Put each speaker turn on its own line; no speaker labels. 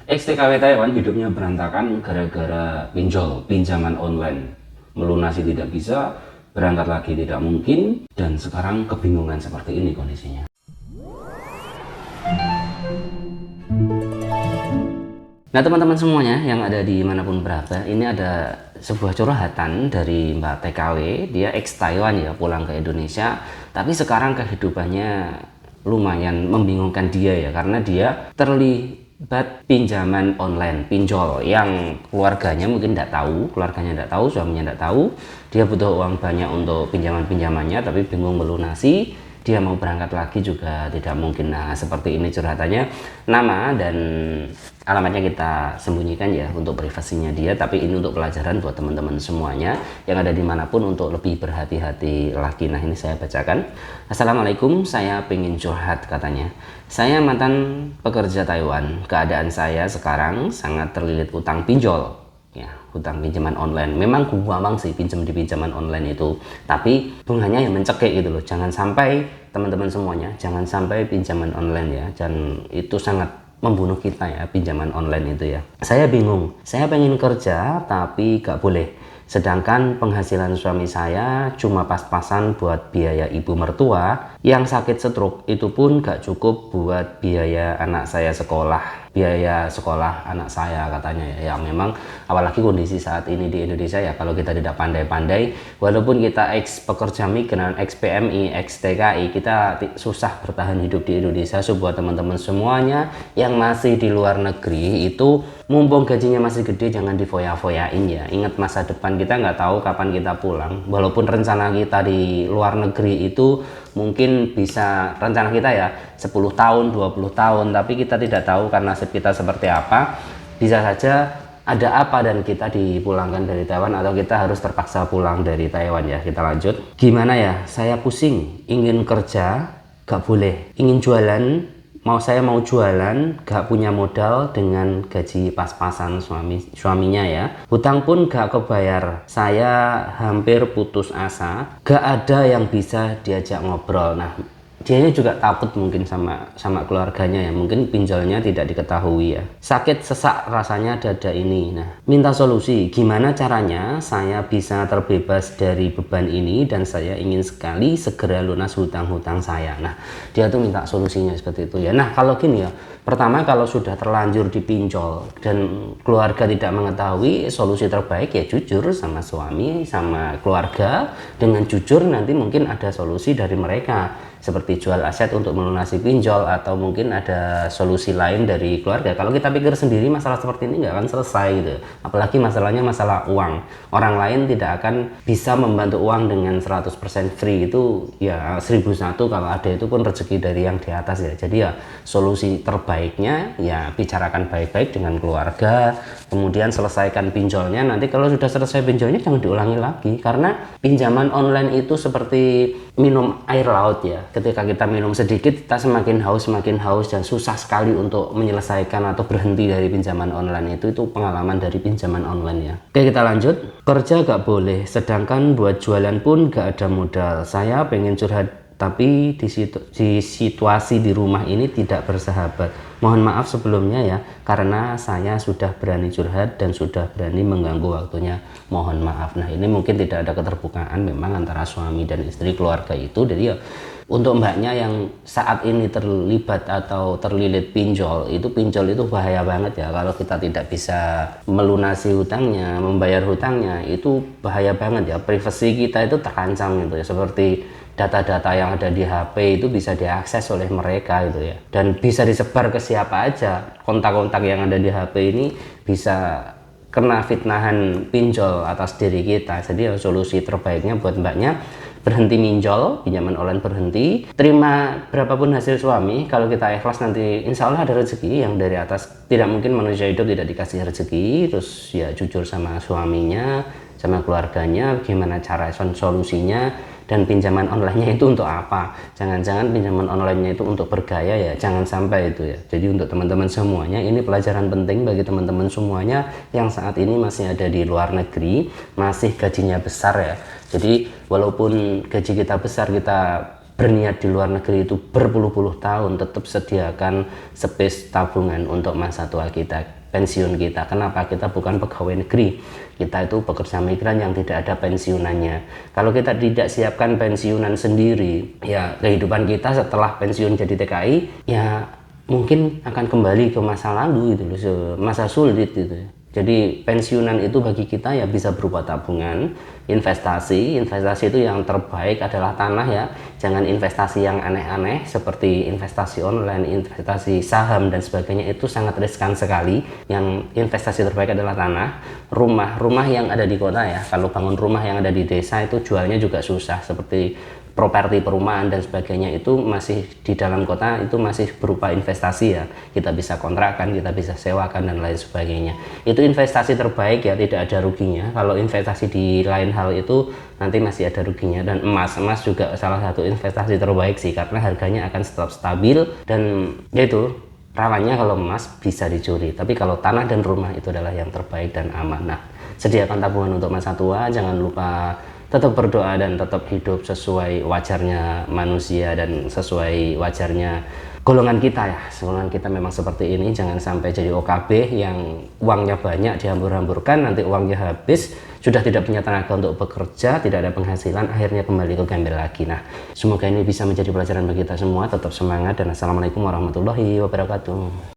Ex-TKW Taiwan hidupnya berantakan gara-gara pinjaman online. Melunasi tidak bisa, berangkat lagi tidak mungkin, dan sekarang kebingungan seperti ini kondisinya. Nah teman-teman semuanya yang ada di manapun berada, ini ada sebuah curhatan dari Mbak TKW. Dia ex Taiwan ya, pulang ke Indonesia, tapi sekarang kehidupannya lumayan membingungkan dia ya, karena dia terlibat pinjaman online, pinjol, yang keluarganya mungkin tidak tahu, suaminya tidak tahu. Dia butuh uang banyak untuk pinjaman-pinjamannya, tapi bingung melunasi. Dia mau berangkat lagi juga tidak mungkin. Nah seperti ini curhatannya. Nama dan alamatnya kita sembunyikan ya untuk privasinya dia, tapi ini untuk pelajaran buat teman-teman semuanya yang ada dimanapun untuk lebih berhati-hati lagi. Nah ini saya bacakan. Assalamualaikum, saya pengen curhat katanya. Saya mantan pekerja Taiwan. Keadaan saya sekarang sangat terlilit utang pinjol ya, hutang pinjaman online. Memang gampang sih pinjam di pinjaman online itu, tapi bunganya yang mencekik gitu loh. Jangan sampai teman-teman semuanya, jangan sampai pinjaman online ya, dan itu sangat membunuh kita ya, pinjaman online itu ya. Saya bingung, saya pengen kerja tapi gak boleh, sedangkan penghasilan suami saya cuma pas-pasan buat biaya ibu mertua yang sakit stroke, itu pun gak cukup buat biaya anak saya sekolah, biaya sekolah anak saya katanya ya. Yang memang apalagi kondisi saat ini di Indonesia ya, kalau kita tidak pandai-pandai, walaupun kita ex pekerja migran, ex PMI, ex TKI, kita susah bertahan hidup di Indonesia. So buat teman-teman semuanya yang masih di luar negeri itu, mumpung gajinya masih gede, jangan difoya-foyain ya. Ingat masa depan kita nggak tahu kapan kita pulang. Walaupun rencana kita di luar negeri itu mungkin bisa, rencana kita ya 10 tahun, 20 tahun, tapi kita tidak tahu kan nasib kita seperti apa. Bisa saja ada apa dan kita dipulangkan dari Taiwan, atau kita harus terpaksa pulang dari Taiwan ya. Kita lanjut. Gimana ya, saya pusing, ingin kerja gak boleh, ingin jualan, saya mau jualan, gak punya modal dengan gaji pas-pasan suaminya ya. Hutang pun gak kebayar, saya hampir putus asa, gak ada yang bisa diajak ngobrol. Nah dianya juga takut mungkin sama keluarganya ya, mungkin pinjolnya tidak diketahui ya. Sakit sesak rasanya dada ini. Nah minta solusi, gimana caranya saya bisa terbebas dari beban ini, dan saya ingin sekali segera lunas hutang-hutang saya. Nah dia tuh minta solusinya seperti itu ya. Nah kalau gini ya, pertama kalau sudah terlanjur dipinjol dan keluarga tidak mengetahui, solusi terbaik ya jujur sama suami, sama keluarga. Dengan jujur nanti mungkin ada solusi dari mereka, seperti jual aset untuk melunasi pinjol, atau mungkin ada solusi lain dari keluarga. Kalau kita pikir sendiri, masalah seperti ini nggak akan selesai gitu. Apalagi masalahnya masalah uang. Orang lain tidak akan bisa membantu uang dengan 100% free. Itu ya 1001 kalau ada, itu pun rezeki dari yang di atas ya. Jadi ya solusi terbaiknya ya bicarakan baik-baik dengan keluarga, kemudian selesaikan pinjolnya. Nanti kalau sudah selesai pinjolnya jangan diulangi lagi, karena pinjaman online itu seperti minum air laut ya. Ketika kita minum sedikit, kita semakin haus, dan susah sekali untuk menyelesaikan atau berhenti dari pinjaman online itu pengalaman dari pinjaman online ya. Oke kita lanjut. Kerja gak boleh, sedangkan buat jualan pun gak ada modal. Saya pengen curhat, tapi di situasi di rumah ini tidak bersahabat. Mohon maaf sebelumnya ya, karena saya sudah berani curhat dan sudah berani mengganggu waktunya. Mohon maaf. Nah ini mungkin tidak ada keterbukaan memang antara suami dan istri, keluarga itu. Jadi ya untuk mbaknya yang saat ini terlibat atau terlilit pinjol itu bahaya banget ya. Kalau kita tidak bisa melunasi hutangnya, membayar hutangnya, itu bahaya banget ya. Privasi kita itu terancam gitu ya. Seperti data-data yang ada di HP itu bisa diakses oleh mereka gitu ya, dan bisa disebar ke siapa aja. Kontak-kontak yang ada di HP ini bisa kena fitnahan pinjol atas diri kita. Jadi solusi terbaiknya buat mbaknya, berhenti minjol, pinjaman online berhenti, terima berapapun hasil suami. Kalau kita ikhlas nanti insya Allah ada rezeki yang dari atas. Tidak mungkin manusia hidup tidak dikasih rezeki. Terus ya jujur sama suaminya, sama keluarganya, gimana cara solusinya. Dan pinjaman online-nya itu untuk apa? Jangan-jangan pinjaman online-nya itu untuk bergaya ya, jangan sampai itu ya. Jadi untuk teman-teman semuanya, ini pelajaran penting bagi teman-teman semuanya yang saat ini masih ada di luar negeri, masih gajinya besar ya. Jadi walaupun gaji kita besar, kita berniat di luar negeri itu berpuluh-puluh tahun, tetap sediakan space tabungan untuk masa tua kita, pensiun kita. Kenapa? Kita bukan pegawai negeri, kita itu pekerja migran yang tidak ada pensiunannya. Kalau kita tidak siapkan pensiunan sendiri, ya kehidupan kita setelah pensiun jadi TKI ya mungkin akan kembali ke masa lalu gitu loh, masa sulit gitu. Jadi pensiunan itu bagi kita ya bisa berupa tabungan, investasi itu yang terbaik adalah tanah ya. Jangan investasi yang aneh-aneh seperti investasi online, investasi saham dan sebagainya, itu sangat riskan sekali. Yang investasi terbaik adalah tanah, rumah yang ada di kota ya. Kalau bangun rumah yang ada di desa itu jualnya juga susah, seperti properti perumahan dan sebagainya itu masih di dalam kota itu masih berupa investasi ya, kita bisa kontrakan, kita bisa sewakan dan lain sebagainya. Itu investasi terbaik ya, tidak ada ruginya. Kalau investasi di lain hal itu nanti masih ada ruginya. Dan emas juga salah satu investasi terbaik sih, karena harganya akan tetap stabil dan yaitu rawannya kalau emas bisa dicuri. Tapi kalau tanah dan rumah itu adalah yang terbaik dan aman. Nah, sediakan tabungan untuk masa tua, jangan lupa tetap berdoa dan tetap hidup sesuai wajarnya manusia dan sesuai wajarnya golongan kita ya. Golongan kita memang seperti ini, jangan sampai jadi OKB yang uangnya banyak dihambur-hamburkan, nanti uangnya habis, sudah tidak punya tenaga untuk bekerja, tidak ada penghasilan, akhirnya kembali ke gembel lagi. Nah, semoga ini bisa menjadi pelajaran bagi kita semua. Tetap semangat dan assalamualaikum warahmatullahi wabarakatuh.